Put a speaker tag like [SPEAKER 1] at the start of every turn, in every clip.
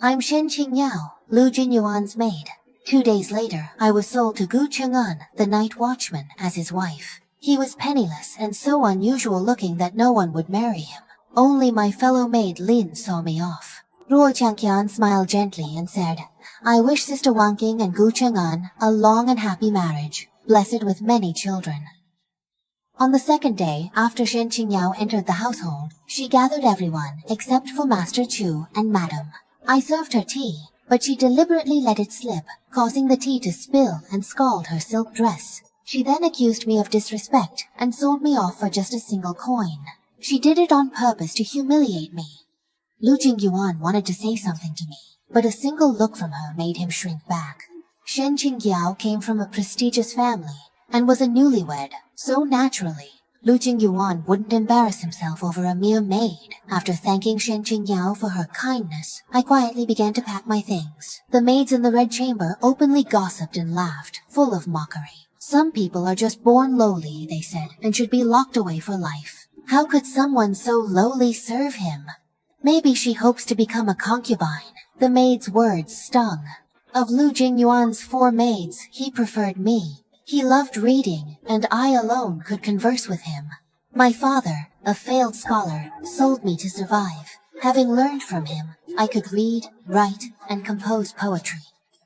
[SPEAKER 1] I'm Shen Qingyao, Lu Jingyuan's maid. 2 days later, I was sold to Gu Cheng'an, the night watchman, as his wife. He was penniless and so unusual looking that no one would marry him. Only my fellow maid Lin saw me off. Gu Cheng'an smiled gently and said, I wish Sister Wanqing and Gu Cheng'an a long and happy marriage, blessed with many children. On the second day, after Shen Qingyao entered the household, she gathered everyone except for Master Chu and Madam. I served her tea, but she deliberately let it slip, causing the tea to spill and scald her silk dress. She then accused me of disrespect and sold me off for just a single coin. She did it on purpose to humiliate me. Lu Jingyuan wanted to say something to me, but a single look from her made him shrink back. Shen Qingyao came from a prestigious family and was a newlywed, so naturally, Lu Jingyuan wouldn't embarrass himself over a mere maid. After thanking Shen Qingyao for her kindness, I quietly began to pack my things. The maids in the red chamber openly gossiped and laughed, full of mockery. Some people are just born lowly, they said, and should be locked away for life. How could someone so lowly serve him? Maybe she hopes to become a concubine. The maid's words stung. Of Lu Jingyuan's 4 maids, he preferred me. He loved reading, and I alone could converse with him. My father, a failed scholar, sold me to survive. Having learned from him, I could read, write, and compose poetry.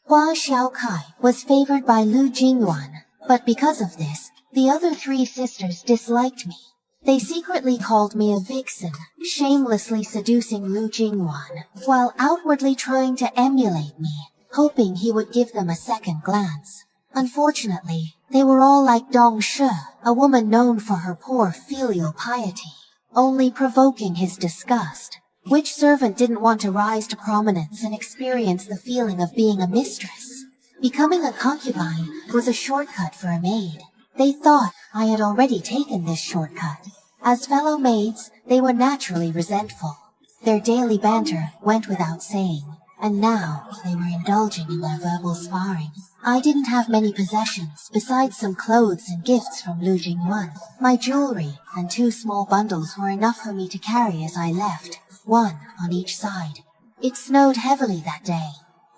[SPEAKER 1] Hua Xiaokai was favored by Lu Jingyuan, but because of this, the other 3 sisters disliked me. They secretly called me a vixen, shamelessly seducing Lu Jingyuan, while outwardly trying to emulate me, hoping he would give them a second glance. Unfortunately, they were all like Dong Shi, a woman known for her poor filial piety, only provoking his disgust. Which servant didn't want to rise to prominence and experience the feeling of being a mistress? Becoming a concubine was a shortcut for a maid. They thought I had already taken this shortcut. As fellow maids, they were naturally resentful. Their daily banter went without saying, and now they were indulging in their verbal sparring. I didn't have many possessions, besides some clothes and gifts from Lu Jingyuan. My jewelry and 2 small bundles were enough for me to carry as I left, 1 on each side. It snowed heavily that day.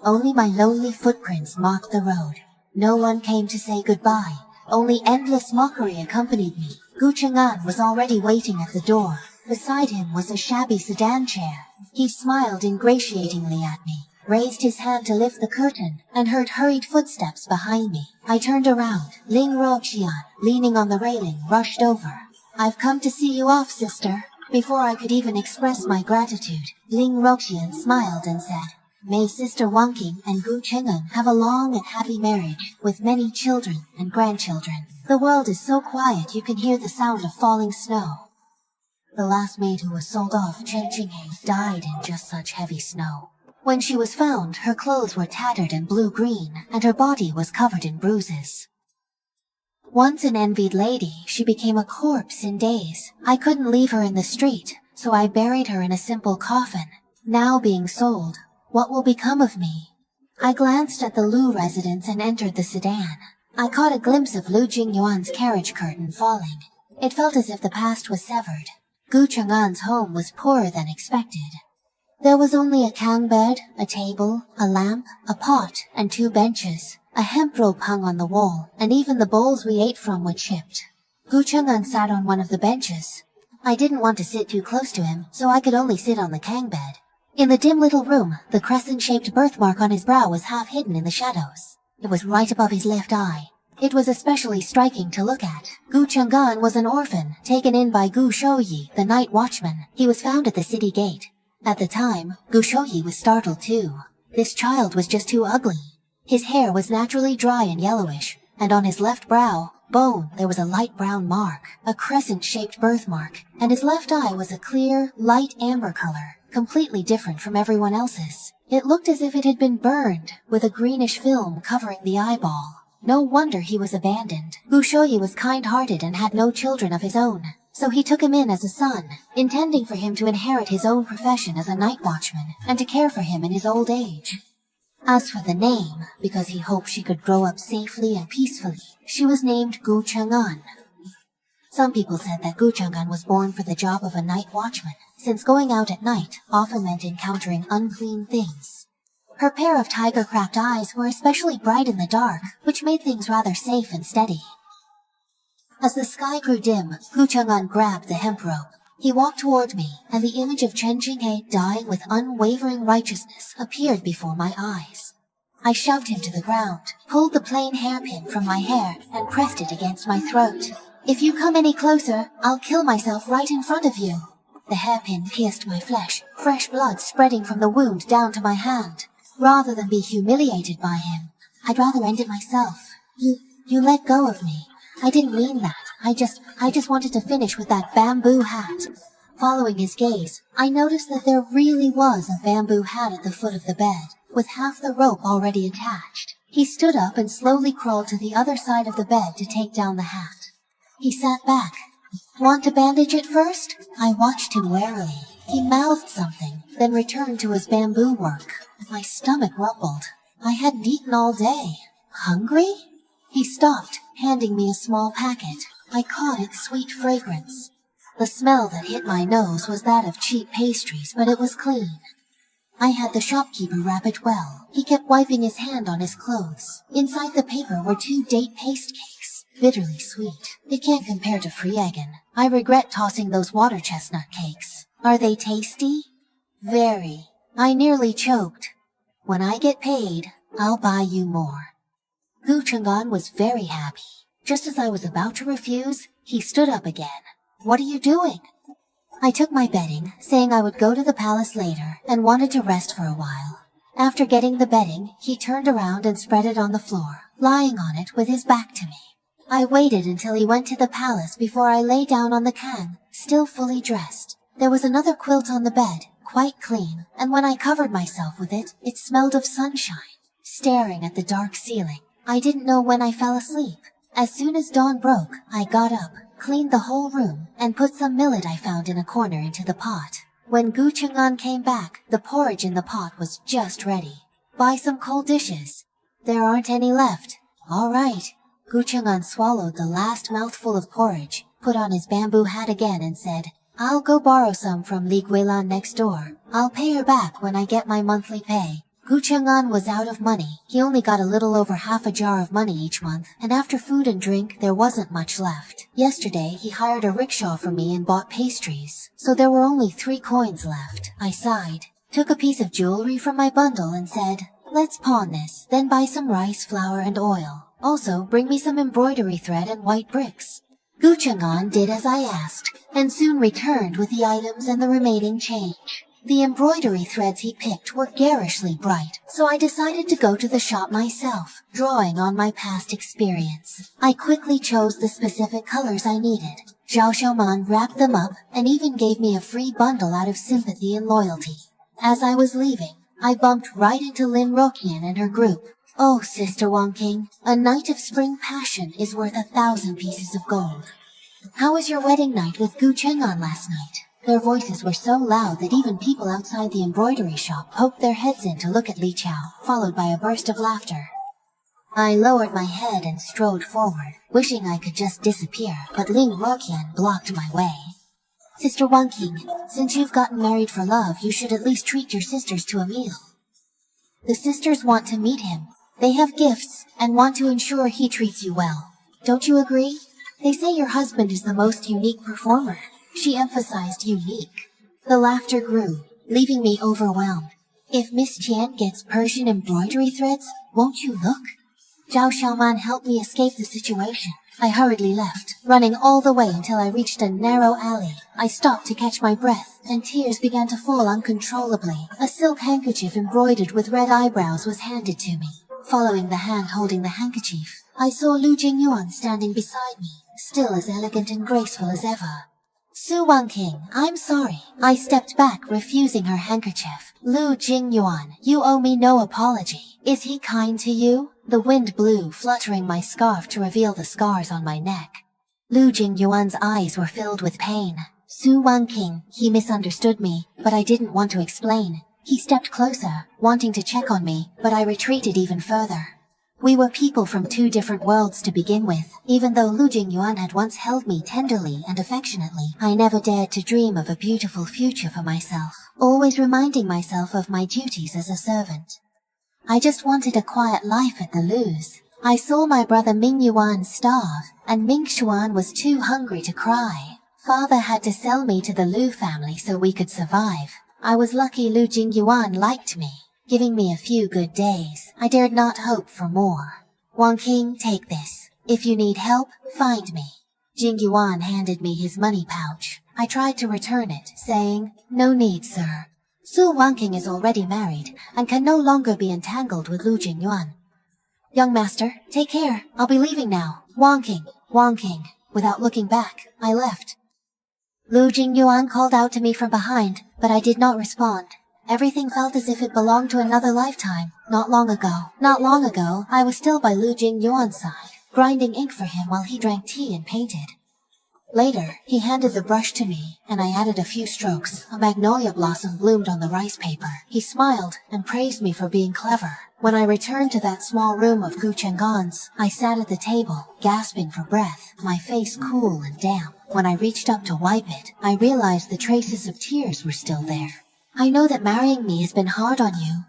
[SPEAKER 1] Only my lonely footprints marked the road. No one came to say goodbye. Only endless mockery accompanied me. Gu Cheng'an was already waiting at the door. Beside him was a shabby sedan chair. He smiled ingratiatingly at me, raised his hand to lift the curtain, and heard hurried footsteps behind me. I turned around. Ling Roqian, leaning on the railing, rushed over. I've come to see you off, sister. Before I could even express my gratitude, Ling Roqian smiled and said, May Sister Wanqing and Gu Cheng'an have a long and happy marriage, with many children and grandchildren. The world is so quiet you can hear the sound of falling snow. The last maid who was sold off, Chen Qinghei, died in just such heavy snow. When she was found, her clothes were tattered and blue-green, and her body was covered in bruises. Once an envied lady, she became a corpse in days. I couldn't leave her in the street, so I buried her in a simple coffin. Now being sold, what will become of me? I glanced at the Lu residence and entered the sedan. I caught a glimpse of Lu Jingyuan's carriage curtain falling. It felt as if the past was severed. Gu Cheng'an's home was poorer than expected. There was only a kang bed, a table, a lamp, a pot, and 2 benches. A hemp rope hung on the wall, and even the bowls we ate from were chipped. Gu Cheng'an sat on one of the benches. I didn't want to sit too close to him, so I could only sit on the kang bed. In the dim little room, the crescent-shaped birthmark on his brow was half hidden in the shadows. It was right above his left eye. It was especially striking to look at. Gu Cheng'an was an orphan, taken in by Gu Shouyi, the night watchman. He was found at the city gate. At the time, Gu Shouyi was startled too. This child was just too ugly. His hair was naturally dry and yellowish, and on his left brow, bone, there was a light brown mark, a crescent-shaped birthmark, and his left eye was a clear, light amber color, completely different from everyone else's. It looked as if it had been burned, with a greenish film covering the eyeball. No wonder he was abandoned. Gu Shouyi was kind-hearted and had no children of his own, so he took him in as a son, intending for him to inherit his own profession as a night watchman and to care for him in his old age. As for the name, because he hoped she could grow up safely and peacefully, she was named Gu Cheng'an. Some people said that Gu Cheng'an was born for the job of a night watchman, since going out at night often meant encountering unclean things. Her pair of tiger-cracked eyes were especially bright in the dark, which made things rather safe and steady. As the sky grew dim, Gu Cheng'an grabbed the hemp rope. He walked toward me, and the image of Chen Jinghe dying with unwavering righteousness appeared before my eyes. I shoved him to the ground, pulled the plain hairpin from my hair, and pressed it against my throat. "If you come any closer, I'll kill myself right in front of you." The hairpin pierced my flesh, fresh blood spreading from the wound down to my hand. Rather than be humiliated by him, I'd rather end it myself. You let go of me. I didn't mean that. I just wanted to finish with that bamboo hat. Following his gaze, I noticed that there really was a bamboo hat at the foot of the bed, with half the rope already attached. He stood up and slowly crawled to the other side of the bed to take down the hat. He sat back. "Want to bandage it first?" I watched him warily. He mouthed something, then returned to his bamboo work. My stomach rumbled. I hadn't eaten all day. Hungry? He stopped, handing me a small packet. I caught its sweet fragrance. The smell that hit my nose was that of cheap pastries, but it was clean. I had the shopkeeper wrap it well. He kept wiping his hand on his clothes. Inside the paper were 2 date paste cakes, bitterly sweet. It can't compare to Friegen. I regret tossing those water chestnut cakes. Are they tasty? Very. I nearly choked. When I get paid, I'll buy you more. Gu Cheng'an was very happy. Just as I was about to refuse, he stood up again. "What are you doing?" I took my bedding, saying I would go to the palace later and wanted to rest for a while. After getting the bedding, he turned around and spread it on the floor, lying on it with his back to me. I waited until he went to the palace before I lay down on the kang, still fully dressed. There was another quilt on the bed, quite clean, and when I covered myself with it, it smelled of sunshine. Staring at the dark ceiling, I didn't know when I fell asleep. As soon as dawn broke, I got up, cleaned the whole room, and put some millet I found in a corner into the pot. When Gu Cheng'an came back, the porridge in the pot was just ready. "Buy some cold dishes." "There aren't any left." "All right." Gu Cheng'an swallowed the last mouthful of porridge, put on his bamboo hat again and said, "I'll go borrow some from Li Guilan next door. I'll pay her back when I get my monthly pay." Gu Cheng'an was out of money. He only got a little over half a jar of money each month, and after food and drink, there wasn't much left. Yesterday, he hired a rickshaw for me and bought pastries, so there were only 3 coins left. I sighed, took a piece of jewelry from my bundle and said, "Let's pawn this, then buy some rice, flour, and oil. Also, bring me some embroidery thread and white bricks." Gu Cheng'an did as I asked, and soon returned with the items and the remaining change. The embroidery threads he picked were garishly bright, so I decided to go to the shop myself, drawing on my past experience. I quickly chose the specific colors I needed. Zhao Xiaoman wrapped them up and even gave me a free bundle out of sympathy and loyalty. As I was leaving, I bumped right into Lin Roqian and her group. "Oh, Sister Wanqing, a night of spring passion is worth 1,000 pieces of gold. How was your wedding night with Gu Cheng'an last night?" Their voices were so loud that even people outside the embroidery shop poked their heads in to look at Li Chao, followed by a burst of laughter. I lowered my head and strode forward, wishing I could just disappear, but Lin Roqian blocked my way. "Sister Wanqing, since you've gotten married for love, you should at least treat your sisters to a meal." "The sisters want to meet him. They have gifts and want to ensure he treats you well. Don't you agree? They say your husband is the most unique performer." She emphasized unique. The laughter grew, leaving me overwhelmed. "If Miss Tian gets Persian embroidery threads, won't you look?" Zhao Xiaoman helped me escape the situation. I hurriedly left, running all the way until I reached a narrow alley. I stopped to catch my breath, and tears began to fall uncontrollably. A silk handkerchief embroidered with red eyebrows was handed to me. Following the hand holding the handkerchief, I saw Lu Jingyuan standing beside me, still as elegant and graceful as ever. "Su Wanqing, I'm sorry." I stepped back, refusing her handkerchief. "Lu Jingyuan, you owe me no apology. Is he kind to you?" The wind blew, fluttering my scarf to reveal the scars on my neck. Lu Jingyuan's eyes were filled with pain. "Su Wanqing, he misunderstood me, but I didn't want to explain. He stepped closer, wanting to check on me, but I retreated even further. We were people from 2 different worlds to begin with. Even though Lu Jingyuan had once held me tenderly and affectionately, I never dared to dream of a beautiful future for myself, always reminding myself of my duties as a servant. I just wanted a quiet life at the Lu's. I saw my brother Mingyuan starve, and Mingshuan was too hungry to cry. Father had to sell me to the Lu family so we could survive. I was lucky Lu Jingyuan liked me, giving me a few good days. I dared not hope for more. Wanqing, take this. If you need help, find me. Jingyuan handed me his money pouch. I tried to return it, saying, no need, sir. Su Wanqing is already married, and can no longer be entangled with Lu Jingyuan. Young master, take care. I'll be leaving now. Wanqing, Wanqing. Without looking back, I left. Lu Jingyuan called out to me from behind, but I did not respond. Everything felt as if it belonged to another lifetime. Not long ago, I was still by Lu Jingyuan's side, grinding ink for him while he drank tea and painted. Later, he handed the brush to me, and I added a few strokes. A magnolia blossom bloomed on the rice paper. He smiled and praised me for being clever. When I returned to that small room of Gu Cheng'an's, I sat at the table, gasping for breath, my face cool and damp. When I reached up to wipe it, I realized the traces of tears were still there. I know that marrying me has been hard on you.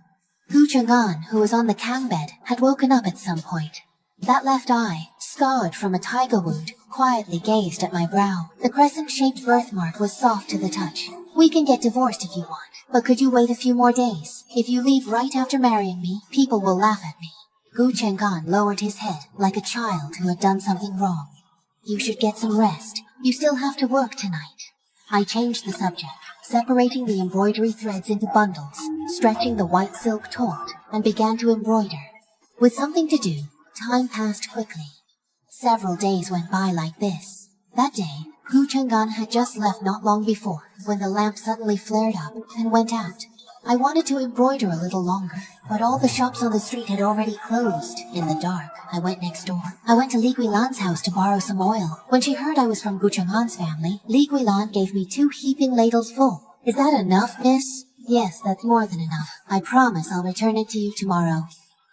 [SPEAKER 1] Gu Cheng'an, who was on the cam bed, had woken up at some point. That left eye, scarred from a tiger wound, quietly gazed at my brow. The crescent-shaped birthmark was soft to the touch. We can get divorced if you want, but could you wait a few more days? If you leave right after marrying me, people will laugh at me. Gu Cheng'an lowered his head, like a child who had done something wrong. You should get some rest. You still have to work tonight. I changed the subject, separating the embroidery threads into bundles, stretching the white silk taut, and began to embroider. With something to do, time passed quickly. Several days went by like this. That day, Gu Cheng'an had just left not long before, when the lamp suddenly flared up and went out. I wanted to embroider a little longer, but all the shops on the street had already closed. In the dark, I went next door. I went to Li Guilan's house to borrow some oil. When she heard I was from Gu Cheng'an's family, Li Guilan gave me 2 heaping ladles full. Is that enough, miss? Yes, that's more than enough. I promise I'll return it to you tomorrow.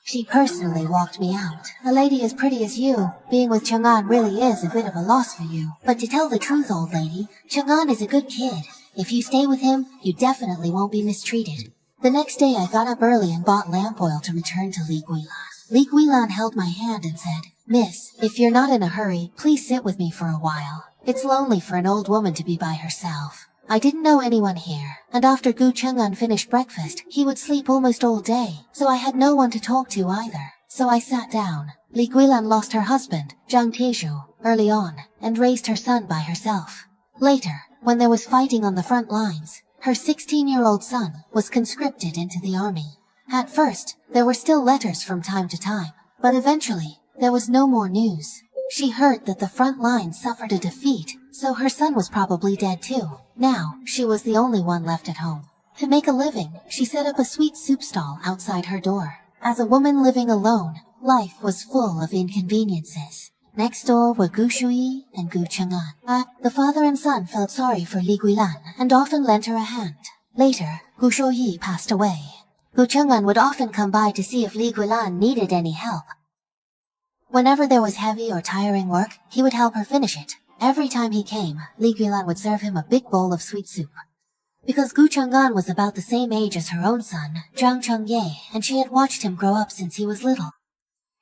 [SPEAKER 1] She personally walked me out. A lady as pretty as you, being with Cheng'an really is a bit of a loss for you. But to tell the truth, old lady, Cheng'an is a good kid. If you stay with him, you definitely won't be mistreated. The next day I got up early and bought lamp oil to return to Li Guilan. Li Guilan held my hand and said, Miss, if you're not in a hurry, please sit with me for a while. It's lonely for an old woman to be by herself. I didn't know anyone here, and after Gu Cheng'an finished breakfast, he would sleep almost all day, so I had no one to talk to either. So I sat down. Li Guilan lost her husband, Zhang Tizhu, early on, and raised her son by herself. Later, when there was fighting on the front lines, her 16-year-old son was conscripted into the army. At first, there were still letters from time to time, but eventually, there was no more news. She heard that the front line suffered a defeat, so her son was probably dead too. Now, she was the only one left at home. To make a living, she set up a sweet soup stall outside her door. As a woman living alone, life was full of inconveniences. Next door were Gu Shuyi and Gu Cheng'an. The father and son felt sorry for Li Guilan and often lent her a hand. Later, Gu Shuyi passed away. Gu Cheng'an would often come by to see if Li Guilan needed any help. Whenever there was heavy or tiring work, he would help her finish it. Every time he came, Li Guilan would serve him a big bowl of sweet soup. Because Gu Cheng'an was about the same age as her own son, Zhang Chengye, and she had watched him grow up since he was little.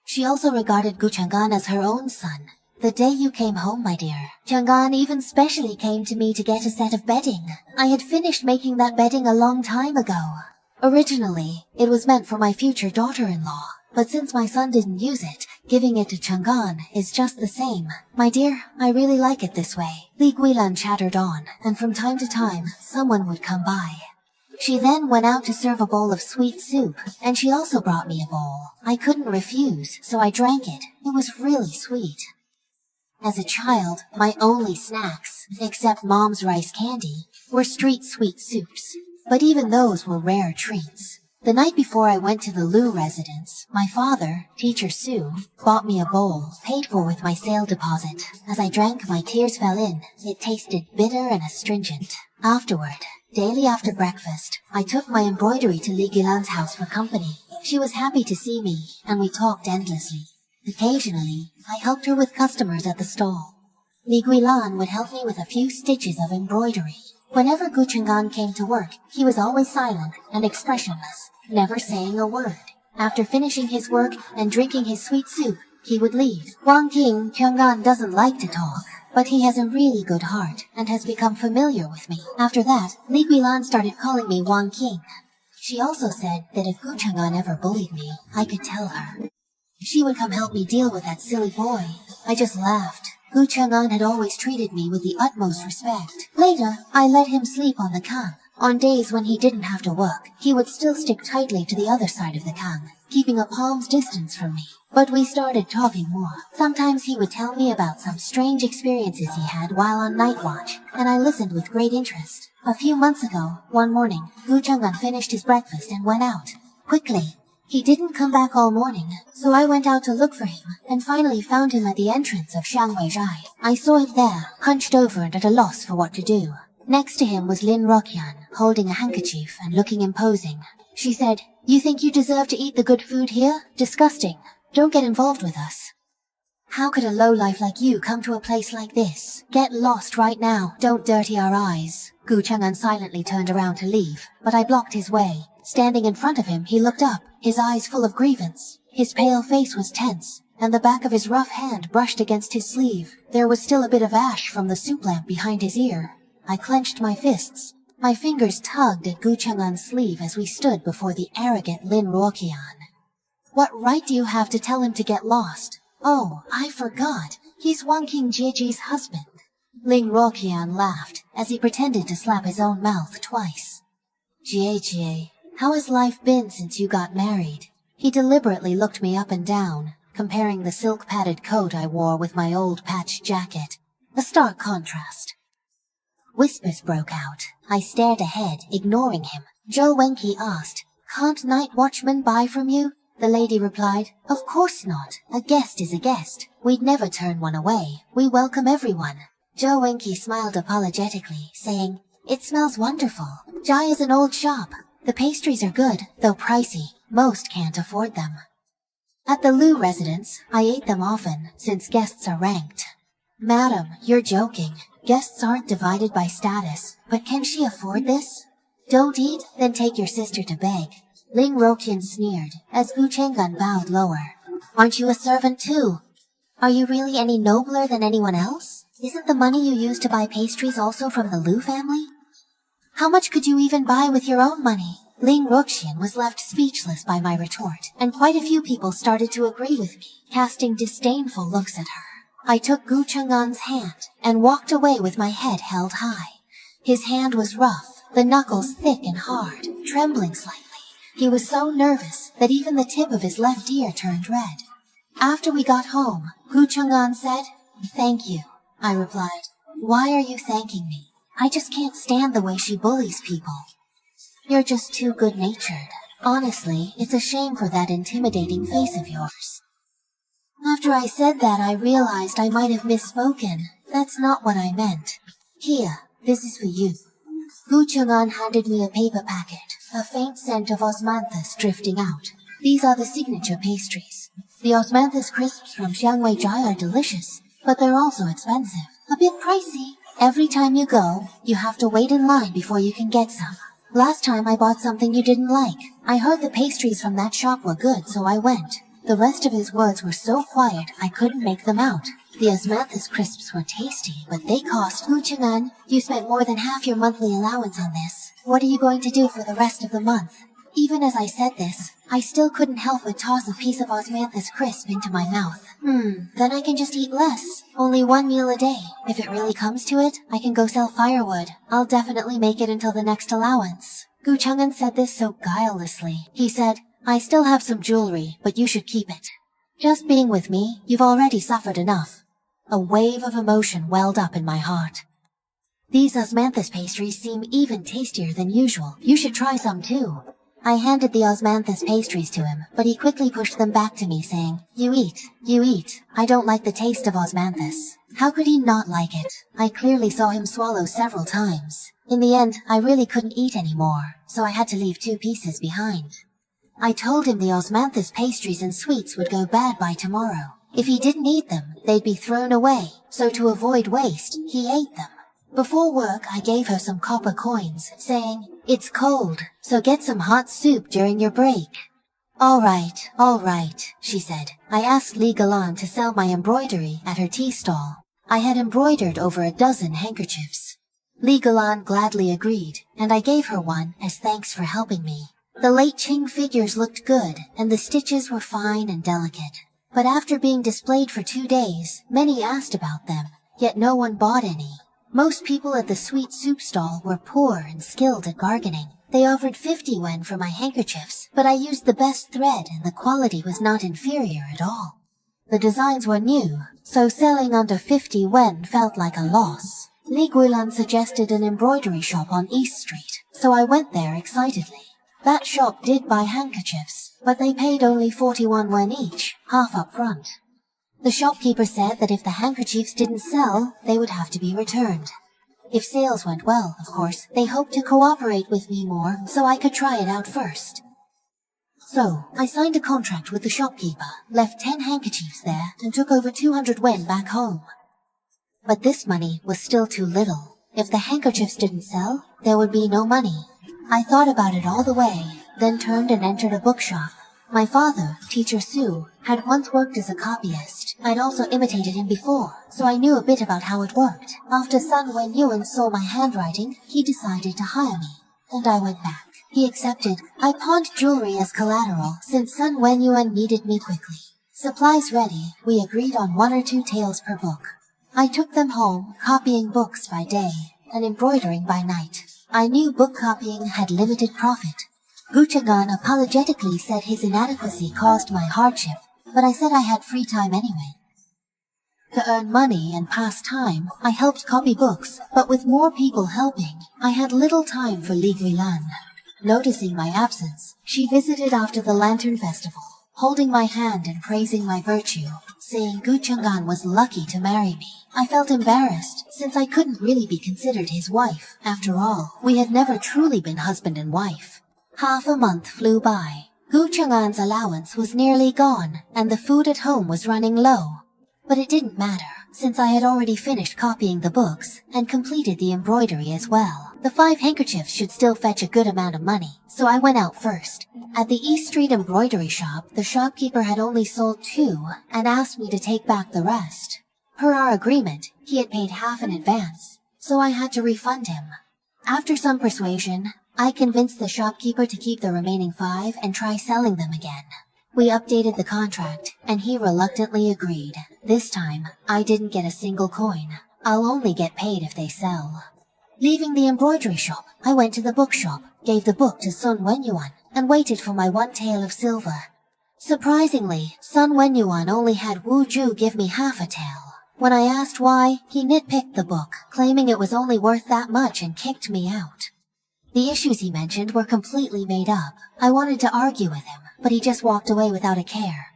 [SPEAKER 1] She also regarded Gu Cheng'an as her own son. The day you came home, my dear, Cheng'an even specially came to me to get a set of bedding. I had finished making that bedding a long time ago. Originally, it was meant for my future daughter-in-law, but since my son didn't use it, giving it to Cheng'an is just the same. My dear, I really like it this way. Li Guilan chattered on, and from time to time, someone would come by. She then went out to serve a bowl of sweet soup, and she also brought me a bowl. I couldn't refuse, so I drank it. It was really sweet. As a child, my only snacks, except Mom's rice candy, were street sweet soups. But even those were rare treats. The night before I went to the Lu residence, my father, Teacher Su, bought me a bowl, paid for with my sale deposit. As I drank, my tears fell in. It tasted bitter and astringent. Afterward, daily after breakfast, I took my embroidery to Li Guilan's house for company. She was happy to see me, and we talked endlessly. Occasionally, I helped her with customers at the stall. Li Guilan would help me with a few stitches of embroidery. Whenever Gu Cheng'an came to work, he was always silent and expressionless, never saying a word. After finishing his work and drinking his sweet soup, he would leave. Wanqing Cheng'an doesn't like to talk, but he has a really good heart and has become familiar with me. After that, Li Guilan started calling me Wanqing. She also said that if Gu Cheng'an ever bullied me, I could tell her. She would come help me deal with that silly boy. I just laughed. Gu Cheng'an had always treated me with the utmost respect. Later, I let him sleep on the kang. On days when he didn't have to work, he would still stick tightly to the other side of the kang, keeping a palm's distance from me. But we started talking more. Sometimes he would tell me about some strange experiences he had while on night watch, and I listened with great interest. A few months ago, one morning, Gu Cheng'an finished his breakfast and went out. Quickly. He didn't come back all morning, so I went out to look for him, and finally found him at the entrance of Shangweizhai. I saw him there, hunched over and at a loss for what to do. Next to him was Lin Roqian, holding a handkerchief and looking imposing. She said, "You think you deserve to eat the good food here? Disgusting. Don't get involved with us." How could a lowlife like you come to a place like this? Get lost right now. Don't dirty our eyes. Gu Cheng'an silently turned around to leave, but I blocked his way. Standing in front of him, he looked up, his eyes full of grievance. His pale face was tense, and the back of his rough hand brushed against his sleeve. There was still a bit of ash from the soup lamp behind his ear. I clenched my fists. My fingers tugged at Gu Cheng'an's sleeve as we stood before the arrogant Lin Roqian. What right do you have to tell him to get lost? Oh, I forgot. He's Wanqing Jieji's husband. Ling Roqian laughed as he pretended to slap his own mouth twice. Jie, how has life been since you got married? He deliberately looked me up and down, comparing the silk-padded coat I wore with my old patched jacket. A stark contrast. Whispers broke out. I stared ahead, ignoring him. Zhou Wenqi asked, "Can't night watchmen buy from you?" The lady replied, "Of course not. A guest is a guest. We'd never turn one away. We welcome everyone." Zhou Wenqi smiled apologetically, saying, "It smells wonderful. Jai is an old shop. The pastries are good, though pricey. Most can't afford them." At the Lu residence, I ate them often, since guests are ranked. "Madam, you're joking. Guests aren't divided by status, but can she afford this?" "Don't eat, then take your sister to beg." Ling Roqian sneered, as Gu Cheng'an bowed lower. "Aren't you a servant too? Are you really any nobler than anyone else? Isn't the money you use to buy pastries also from the Lu family? How much could you even buy with your own money?" Ling Roqian was left speechless by my retort, and quite a few people started to agree with me, casting disdainful looks at her. I took Gu Cheng'an's hand and walked away with my head held high. His hand was rough, the knuckles thick and hard, trembling slightly. He was so nervous that even the tip of his left ear turned red. After we got home, Gu Cheng'an said, "Thank you." I replied, "Why are you thanking me? I just can't stand the way she bullies people." "You're just too good-natured. Honestly, it's a shame for that intimidating face of yours." After I said that, I realized I might have misspoken. That's not what I meant. "Here, this is for you." Gu Cheng'an handed me a paper packet, a faint scent of osmanthus drifting out. "These are the signature pastries. The osmanthus crisps from Shangweizhai are delicious, but they're also expensive. A bit pricey. Every time you go, you have to wait in line before you can get some. Last time I bought something you didn't like. I heard the pastries from that shop were good, so I went." The rest of his words were so quiet I couldn't make them out. The osmanthus crisps were tasty, but they cost. "Gu Cheng'an, you spent more than half your monthly allowance on this. What are you going to do for the rest of the month?" Even as I said this, I still couldn't help but toss a piece of osmanthus crisp into my mouth. Then I can just eat less. Only one meal a day. If it really comes to it, I can go sell firewood. I'll definitely make it until the next allowance. Gu Cheng'an said this so guilelessly. He said, "I still have some jewelry, but you should keep it. Just being with me, you've already suffered enough." A wave of emotion welled up in my heart. "These osmanthus pastries seem even tastier than usual. You should try some too." I handed the osmanthus pastries to him, but he quickly pushed them back to me, saying, You eat. I don't like the taste of osmanthus." How could he not like it? I clearly saw him swallow several times. In the end, I really couldn't eat anymore, so I had to leave 2 pieces behind. I told him the osmanthus pastries and sweets would go bad by tomorrow. If he didn't eat them, they'd be thrown away, so to avoid waste, he ate them. Before work, I gave her some copper coins, saying, "It's cold, so get some hot soup during your break." All right, she said. I asked Li Galan to sell my embroidery at her tea stall. I had embroidered over a dozen handkerchiefs. Li Galan gladly agreed, and I gave her one as thanks for helping me. The late Qing figures looked good, and the stitches were fine and delicate. But after being displayed for 2 days, many asked about them, yet no one bought any. Most people at the sweet soup stall were poor and skilled at bargaining. They offered 50 yuan for my handkerchiefs, but I used the best thread and the quality was not inferior at all. The designs were new, so selling under 50 yuan felt like a loss. Li Guilan suggested an embroidery shop on East Street, so I went there excitedly. That shop did buy handkerchiefs, but they paid only 41 yuan each, half up front. The shopkeeper said that if the handkerchiefs didn't sell, they would have to be returned. If sales went well, of course, they hoped to cooperate with me more so I could try it out first. So, I signed a contract with the shopkeeper, left 10 handkerchiefs there, and took over 200 yuan back home. But this money was still too little. If the handkerchiefs didn't sell, there would be no money. I thought about it all the way, then turned and entered a bookshop. My father, Teacher Su, had once worked as a copyist. I'd also imitated him before, so I knew a bit about how it worked. After Sun Wenyuan saw my handwriting, he decided to hire me, and I went back. He accepted. I pawned jewelry as collateral since Sun Wenyuan needed me quickly. Supplies ready, we agreed on 1 or 2 tales per book. I took them home, copying books by day and embroidering by night. I knew book copying had limited profit. Gu Cheng'an apologetically said his inadequacy caused my hardship, but I said I had free time anyway. To earn money and pass time, I helped copy books, but with more people helping, I had little time for Li Guilan. Noticing my absence, she visited after the Lantern Festival, holding my hand and praising my virtue, saying Gu Cheng'an was lucky to marry me. I felt embarrassed, since I couldn't really be considered his wife. After all, we had never truly been husband and wife. Half a month flew by. Gu Cheng'an's allowance was nearly gone, and the food at home was running low. But it didn't matter, since I had already finished copying the books, and completed the embroidery as well. The 5 handkerchiefs should still fetch a good amount of money, so I went out first. At the East Street embroidery shop, the shopkeeper had only sold 2, and asked me to take back the rest. Per our agreement, he had paid half in advance, so I had to refund him. After some persuasion, I convinced the shopkeeper to keep the remaining 5 and try selling them again. We updated the contract, and he reluctantly agreed. This time, I didn't get a single coin. I'll only get paid if they sell. Leaving the embroidery shop, I went to the bookshop, gave the book to Sun Wenyuan, and waited for my 1 tael of silver. Surprisingly, Sun Wenyuan only had Wu Ju give me half a tael. When I asked why, he nitpicked the book, claiming it was only worth that much and kicked me out. The issues he mentioned were completely made up. I wanted to argue with him, but he just walked away without a care.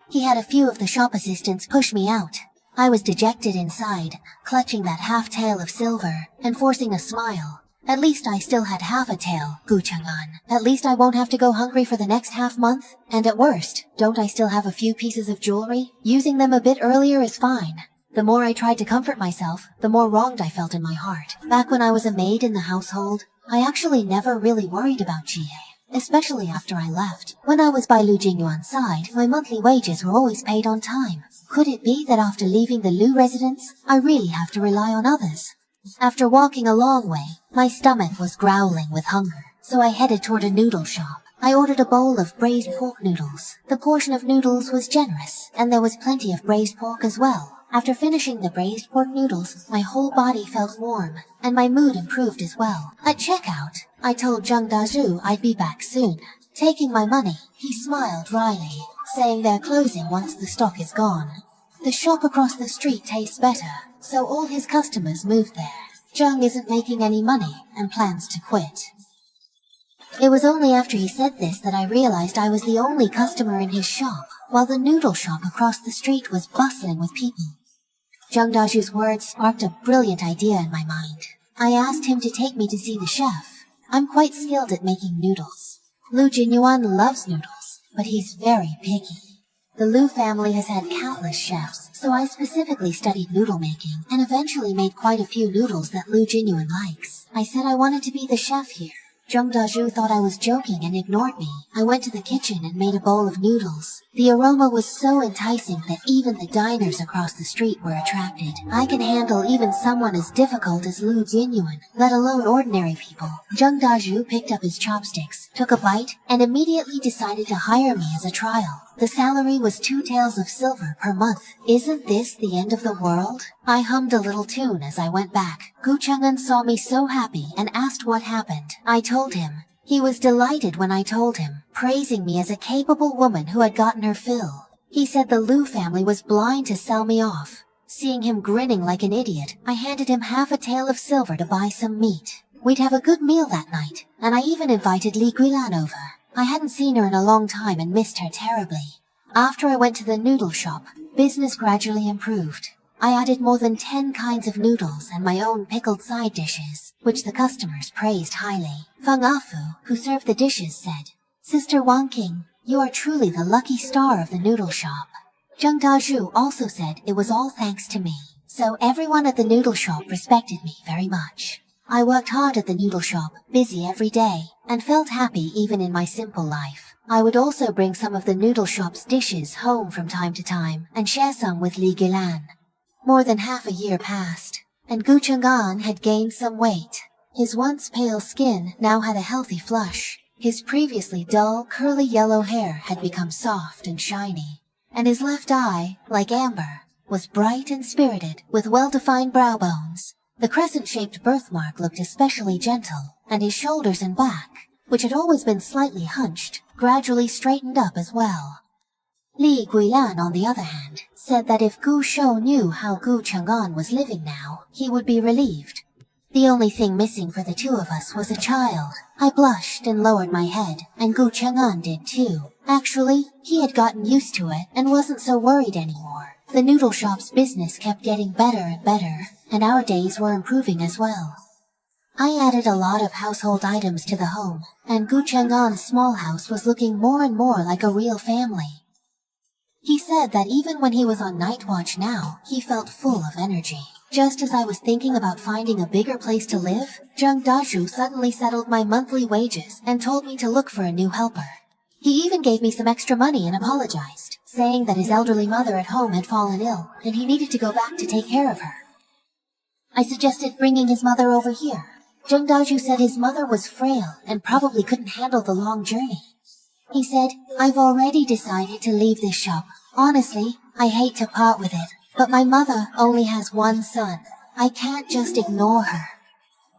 [SPEAKER 1] He had a few of the shop assistants push me out. I was dejected inside, clutching that half tael of silver, and forcing a smile. At least I still had half a tael, Gu Cheng'an. At least I won't have to go hungry for the next half month. And at worst, don't I still have a few pieces of jewelry? Using them a bit earlier is fine. The more I tried to comfort myself, the more wronged I felt in my heart. Back when I was a maid in the household, I actually never really worried about Jie, especially after I left. When I was by Lu Jingyuan's side, my monthly wages were always paid on time. Could it be that after leaving the Lu residence, I really have to rely on others? After walking a long way, my stomach was growling with hunger, so I headed toward a noodle shop. I ordered a bowl of braised pork noodles. The portion of noodles was generous, and there was plenty of braised pork as well. After finishing the braised pork noodles, my whole body felt warm, and my mood improved as well. At checkout, I told Zhang Dazhu I'd be back soon. Taking my money, he smiled wryly, saying they're closing once the stock is gone. The shop across the street tastes better, so all his customers moved there. Zhang isn't making any money and plans to quit. It was only after he said this that I realized I was the only customer in his shop, while the noodle shop across the street was bustling with people. Zhang Dazhu's words sparked a brilliant idea in my mind. I asked him to take me to see the chef. I'm quite skilled at making noodles. Lu Jingyuan loves noodles, but he's very picky. The Lu family has had countless chefs, so I specifically studied noodle making and eventually made quite a few noodles that Lu Jingyuan likes. I said I wanted to be the chef here. Zheng Dazhu thought I was joking and ignored me. I went to the kitchen and made a bowl of noodles. The aroma was so enticing that even the diners across the street were attracted. I can handle even someone as difficult as Lu Jingyuan, let alone ordinary people. Zheng Dazhu picked up his chopsticks, took a bite, and immediately decided to hire me as a trial. The salary was 2 taels of silver per month. Isn't this the end of the world? I hummed a little tune as I went back. Gu Cheng'an saw me so happy and asked what happened. I told him. He was delighted when I told him, praising me as a capable woman who had gotten her fill. He said the Lu family was blind to sell me off. Seeing him grinning like an idiot, I handed him half a tael of silver to buy some meat. We'd have a good meal that night, and I even invited Li Guilan over. I hadn't seen her in a long time and missed her terribly. After I went to the noodle shop, business gradually improved. I added more than 10 kinds of noodles and my own pickled side dishes, which the customers praised highly. Feng Afu, who served the dishes, said, "Sister Wanqing, you are truly the lucky star of the noodle shop." Zheng Dazhu also said it was all thanks to me, so everyone at the noodle shop respected me very much. I worked hard at the noodle shop, busy every day, and felt happy even in my simple life. I would also bring some of the noodle shop's dishes home from time to time and share some with Li Guilan. More than half a year passed, and Gu Cheng'an had gained some weight. His once pale skin now had a healthy flush. His previously dull, curly yellow hair had become soft and shiny, and his left eye, like amber, was bright and spirited, with well-defined brow bones. The crescent-shaped birthmark looked especially gentle, and his shoulders and back, which had always been slightly hunched, gradually straightened up as well. Li Guilan, on the other hand, said that if Gu Shou knew how Gu Cheng'an was living now, he would be relieved. The only thing missing for the two of us was a child. I blushed and lowered my head, and Gu Cheng'an did too. Actually, he had gotten used to it and wasn't so worried anymore. The noodle shop's business kept getting better and better, and our days were improving as well. I added a lot of household items to the home, and Gu Cheng'an's small house was looking more and more like a real family. He said that even when he was on night watch now, he felt full of energy. Just as I was thinking about finding a bigger place to live, Zheng Dazhu suddenly settled my monthly wages and told me to look for a new helper. He even gave me some extra money and apologized, saying that his elderly mother at home had fallen ill and he needed to go back to take care of her. I suggested bringing his mother over here. Zheng Dazhu said his mother was frail and probably couldn't handle the long journey. He said, "I've already decided to leave this shop. Honestly, I hate to part with it, but my mother only has one son. I can't just ignore her."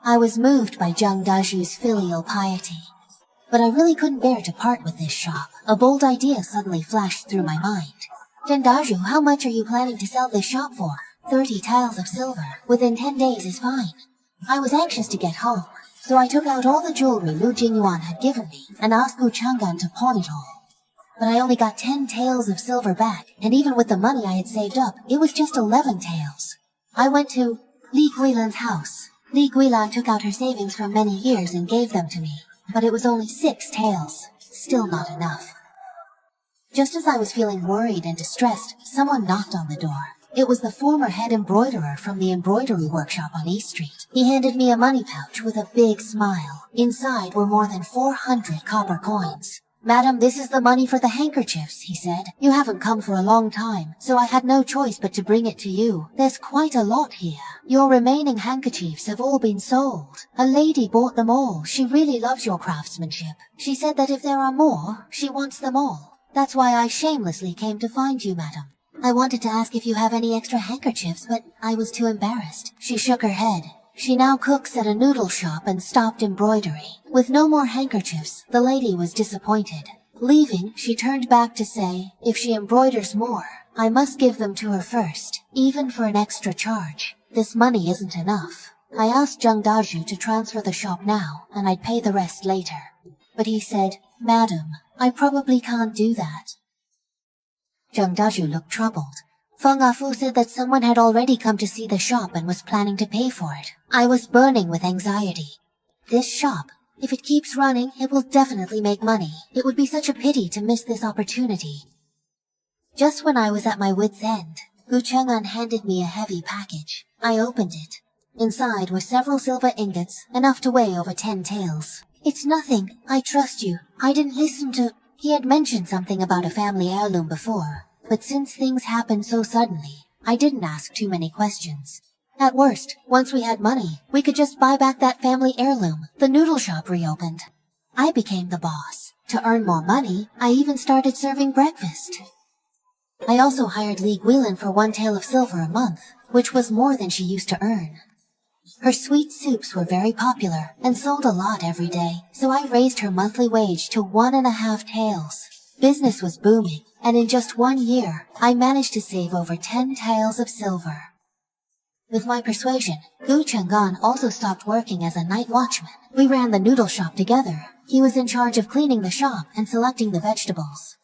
[SPEAKER 1] I was moved by Zheng Dazhu's filial piety, but I really couldn't bear to part with this shop. A bold idea suddenly flashed through my mind. "Zheng Dazhu, how much are you planning to sell this shop for?" 30 taels of silver. Within 10 days is fine." I was anxious to get home, so I took out all the jewelry Lu Jingyuan had given me and asked Gu Cheng'an to pawn it all. But I only got 10 taels of silver back, and even with the money I had saved up, it was just 11 taels. I went to Li Guilan's house. Li Guilan took out her savings from many years and gave them to me, but it was only 6 taels. Still not enough. Just as I was feeling worried and distressed, someone knocked on the door. It was the former head embroiderer from the embroidery workshop on East Street. He handed me a money pouch with a big smile. Inside were more than 400 copper coins. "Madam, this is the money for the handkerchiefs," he said. "You haven't come for a long time, so I had no choice but to bring it to you. There's quite a lot here. Your remaining handkerchiefs have all been sold. A lady bought them all. She really loves your craftsmanship. She said that if there are more, she wants them all. That's why I shamelessly came to find you, madam. I wanted to ask if you have any extra handkerchiefs, but I was too embarrassed." She shook her head. She now cooks at a noodle shop and stopped embroidery. With no more handkerchiefs, the lady was disappointed. Leaving, she turned back to say, if she embroiders more, I must give them to her first, even for an extra charge. This money isn't enough. I asked Zheng Dazhu to transfer the shop now, and I'd pay the rest later. But he said, "Madam, I probably can't do that." Zheng Dazhu looked troubled. Feng Afu said that someone had already come to see the shop and was planning to pay for it. I was burning with anxiety. This shop, if it keeps running, it will definitely make money. It would be such a pity to miss this opportunity. Just when I was at my wit's end, Gu Cheng'an handed me a heavy package. I opened it. Inside were several silver ingots, enough to weigh over 10 taels. It's nothing. I trust you. I didn't listen to... He had mentioned something about a family heirloom before, but since things happened so suddenly, I didn't ask too many questions. At worst, once we had money, we could just buy back that family heirloom. The noodle shop reopened. I became the boss. To earn more money, I even started serving breakfast. I also hired Li Guilin for 1 tael of silver a month, which was more than she used to earn. Her sweet soups were very popular and sold a lot every day, so I raised her monthly wage to 1.5 taels. Business was booming, and in just 1 year, I managed to save over 10 taels of silver. With my persuasion, Gu Cheng'an also stopped working as a night watchman. We ran the noodle shop together. He was in charge of cleaning the shop and selecting the vegetables.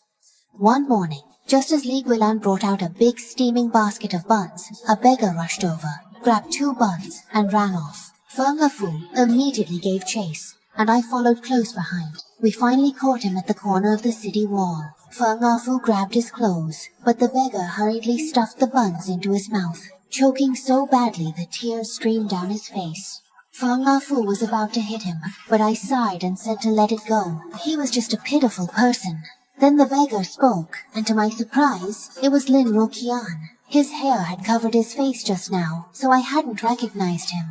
[SPEAKER 1] One morning, just as Li Guilin brought out a big steaming basket of buns, a beggar rushed over, grabbed 2 buns, and ran off. Feng Afu immediately gave chase, and I followed close behind. We finally caught him at the corner of the city wall. Feng Afu grabbed his clothes, but the beggar hurriedly stuffed the buns into his mouth, choking so badly that tears streamed down his face. Feng Afu was about to hit him, but I sighed and said to let it go. He was just a pitiful person. Then the beggar spoke, and to my surprise, it was Lin Roqian. His hair had covered his face just now, so I hadn't recognized him.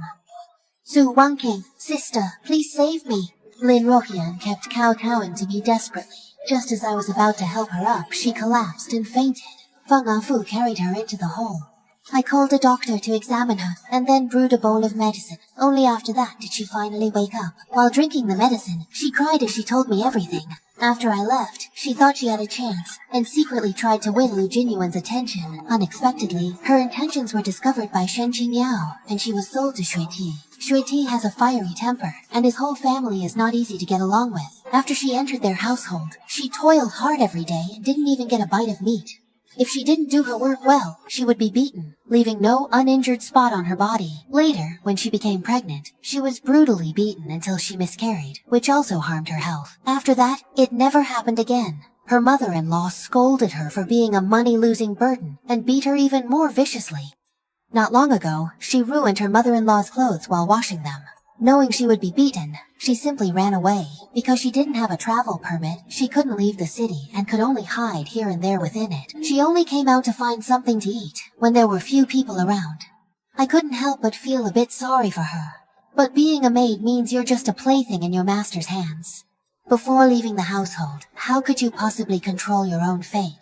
[SPEAKER 1] Su Wanqing, sister, please save me. Lin Roqian kept kowtowing to me desperately. Just as I was about to help her up, she collapsed and fainted. Feng Afu carried her into the hall. I called a doctor to examine her, and then brewed a bowl of medicine. Only after that did she finally wake up. While drinking the medicine, she cried as she told me everything. After I left, she thought she had a chance, and secretly tried to win Lu Jinyuan's attention. Unexpectedly, her intentions were discovered by Shen Qingyao, and she was sold to Shui Ti. Shui Ti has a fiery temper, and his whole family is not easy to get along with. After she entered their household, she toiled hard every day and didn't even get a bite of meat. If she didn't do her work well, she would be beaten, leaving no uninjured spot on her body. Later, when she became pregnant, she was brutally beaten until she miscarried, which also harmed her health. After that, it never happened again. Her mother-in-law scolded her for being a money-losing burden and beat her even more viciously. Not long ago, she ruined her mother-in-law's clothes while washing them. Knowing she would be beaten, she simply ran away. Because she didn't have a travel permit, she couldn't leave the city and could only hide here and there within it. She only came out to find something to eat when there were few people around. I couldn't help but feel a bit sorry for her. But being a maid means you're just a plaything in your master's hands. Before leaving the household, how could you possibly control your own fate?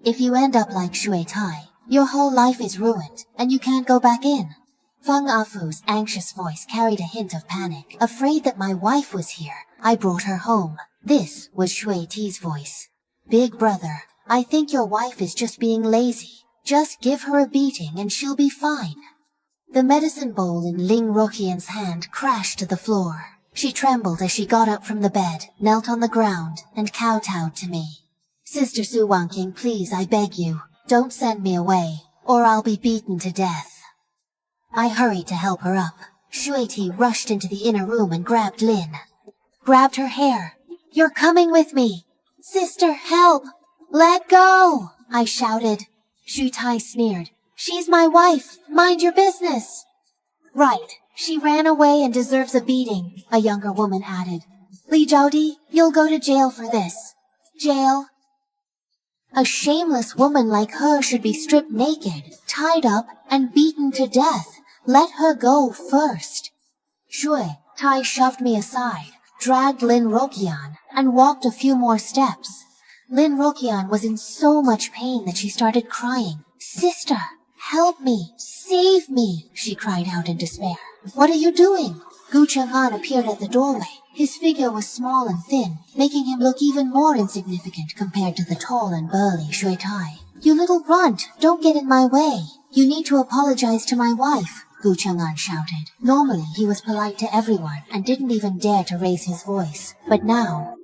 [SPEAKER 1] If you end up like Shui Tai, your whole life is ruined, and you can't go back in. Feng Afu's anxious voice carried a hint of panic. Afraid that my wife was here, I brought her home. This was Shui Ti's voice. Big brother, I think your wife is just being lazy. Just give her a beating and she'll be fine. The medicine bowl in Ling Roqian's hand crashed to the floor. She trembled as she got up from the bed, knelt on the ground, and kowtowed to me. Sister Su Wanqing, please, I beg you, don't send me away, or I'll be beaten to death. I hurried to help her up. Shui Ti rushed into the inner room and grabbed Lin. Grabbed her hair. You're coming with me. Sister, help! Let go! I shouted. Shui Tai sneered. She's my wife. Mind your business. Right. She ran away and deserves a beating, a younger woman added. Li Zhaodi, you'll go to jail for this. Jail? A shameless woman like her should be stripped naked, tied up, and beaten to death. Let her go first. Shui Tai shoved me aside, dragged Lin Roqian, and walked a few more steps. Lin Roqian was in so much pain that she started crying. Sister, help me, save me, she cried out in despair. What are you doing? Gu Cheng'an appeared at the doorway. His figure was small and thin, making him look even more insignificant compared to the tall and burly Shui Tai. You little runt, don't get in my way. You need to apologize to my wife, Gu Cheng'an shouted. Normally, he was polite to everyone and didn't even dare to raise his voice. But now,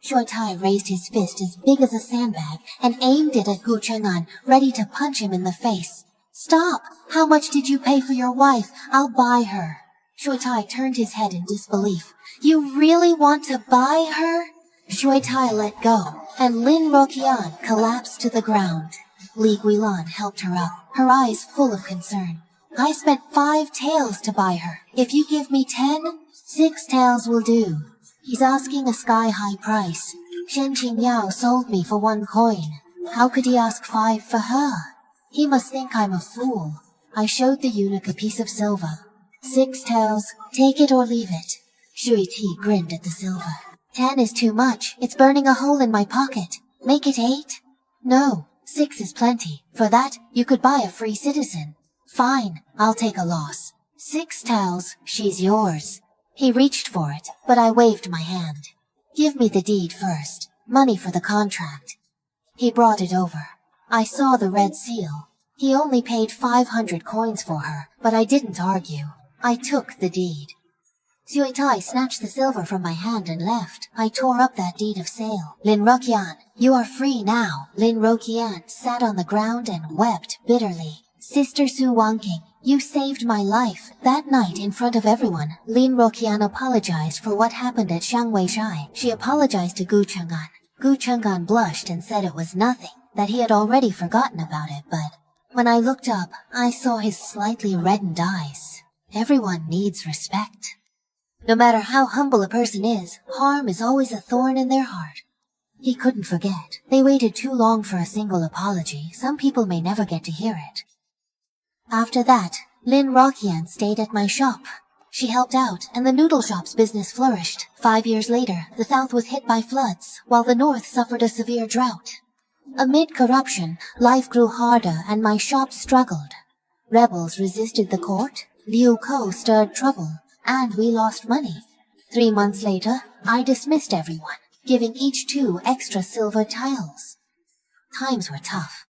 [SPEAKER 1] Shui Tai raised his fist as big as a sandbag and aimed it at Gu Cheng'an, ready to punch him in the face. Stop! How much did you pay for your wife? I'll buy her. Shui Tai turned his head in disbelief. You really want to buy her? Shui Tai let go, and Lin Roqian collapsed to the ground. Li Guilin helped her up, her eyes full of concern. I spent 5 taels to buy her. If you give me 10, 6 taels will do. He's asking a sky-high price. Shen Qingyao sold me for 1 coin. How could he ask 5 for her? He must think I'm a fool. I showed the eunuch a piece of silver. 6 taels, take it or leave it. Shui Ti grinned at the silver. 10 is too much, it's burning a hole in my pocket. Make it 8? No, 6 is plenty. For that, you could buy a free citizen. Fine, I'll take a loss. 6 taels, she's yours. He reached for it, but I waved my hand. Give me the deed first. Money for the contract. He brought it over. I saw the red seal. He only paid 500 coins for her, but I didn't argue. I took the deed. Sui Tai snatched the silver from my hand and left. I tore up that deed of sale. Lin Ruqian, you are free now. Lin Ruqian sat on the ground and wept bitterly. Sister Su Wanqing, you saved my life. That night in front of everyone, Lin Ruqian apologized for what happened at Shangweishai. She apologized to Gu Cheng'an. Gu Cheng'an blushed and said it was nothing, that he had already forgotten about it, but when I looked up, I saw his slightly reddened eyes. Everyone needs respect. No matter how humble a person is, harm is always a thorn in their heart. He couldn't forget. They waited too long for a single apology. Some people may never get to hear it. After that, Lin Ruqian stayed at my shop. She helped out, and the noodle shop's business flourished. 5 years later, the south was hit by floods, while the north suffered a severe drought. Amid corruption, life grew harder and my shop struggled. Rebels resisted the court, Liu Ko stirred trouble, and we lost money. 3 months later, I dismissed everyone, giving each 2 extra silver tiles. Times were tough.